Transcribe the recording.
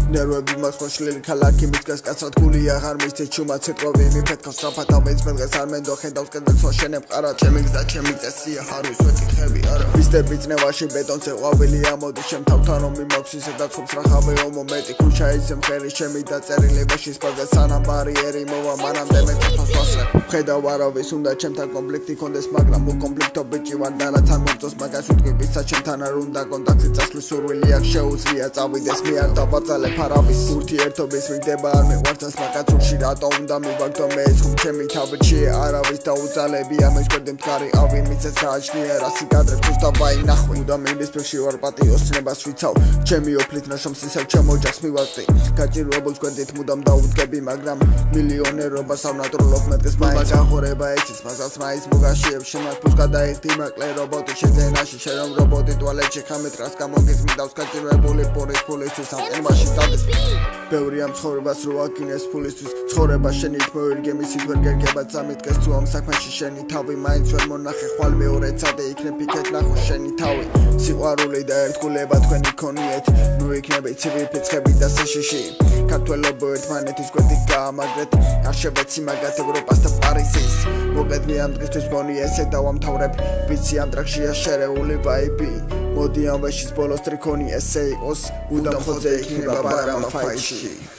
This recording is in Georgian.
ნერვები მაქვს მოშლილი ქალაქი მიწკეს კაცრად გული აღარ მისცეს ჩუმად სიტყვები მიფეთქავს სწრაფად ავეც მედღეს არ მენდო ხედავს კედელს ვაშენებ ყარა ჩემი გზა ჩემი წესია ხარვის ვეკითხები არა ვისტები წნევაში ბეტონზე ყვავილი ამოდი ჩემ თავთან ომი მაქვს ისე დაწყობს რახავე ომო მეტი ქუჩა ისე მხერი ჩემი დაწერილი ვეშის პაზე სანამ ბარიერი მოვა მანამდე მე თავს ვასწრებ ხედავ არავის უნდა ჩემთან კონფლიქტი კონდეს მაგრამ უკონფლიქტო ბიჭი ვარ და რაც არ მომწონს მაგას ვიტყვი ვისაც ჩემთან არ უნდა კონტაქტი წასვლის სურვილი აქ შეუძლია წავიდეს მე არ დავაწალებ არავის ურთიერთობის მიგდება არ მიყვარს მაგაცურში რატო უნდა მივაგდო მე ეს ხომ ჩემი თავში არავის დაუძალები ამის გვერდი მდგარი ავი მიწეს გააჩნია რასი კადრებს უბრალოდ ვაინახვი უნდა მინდის ფიქში ვარ პატიოსნებას ვიცავ ჩემი ოფლით ნაშრომს ისევ ჩემ ოჯახს მივაწვდი გაჭირვებულს გვერდით მუდამ დაუდგები მაგრამ მილიონერობას ავნატროლობ მეთქეს მაინც აღორება ეცის მასაც მაინც მოგაშიებს შემართავს გადაიხდი მაკლე რობოტი შეძენაში შერომ რობოტი ტუალეტში ხამეტრას გამოგის მიდავს გაჭირვებული პურის ფულისთვის ამტენმაში დადეს ბევრი ამ ცხოვრებას რო აკინეს ფულისთვის ცხოვრება შენი თმოერგე მისით ვერ გერგება წამიტკეს თუ ამ საქმეში შენი თავი მაინც ვერ მონახე ხვალ მეორე წადე იქნებ იქეთ ნახო შენი თავი სიყვარული და ერთგულება თქვენი ქონიეთ ნუ იქნები ცივი ფიცხები და საშიში ქართველობო ერთმანეთის გვერდით გაამაგრეთ არ შევეცი მაგათ ევროპას და პარიზის მოგეთ მე ამ დღისთვის მგონი ესე დავამთავრებ ვიცი ამ ტრაქშია შერეული ვაიბი მოდი ამ ვეშის ბოლოს ტრიქონი ესე იყოს მუდამ ხოძე იქნება ბარამა ფაიში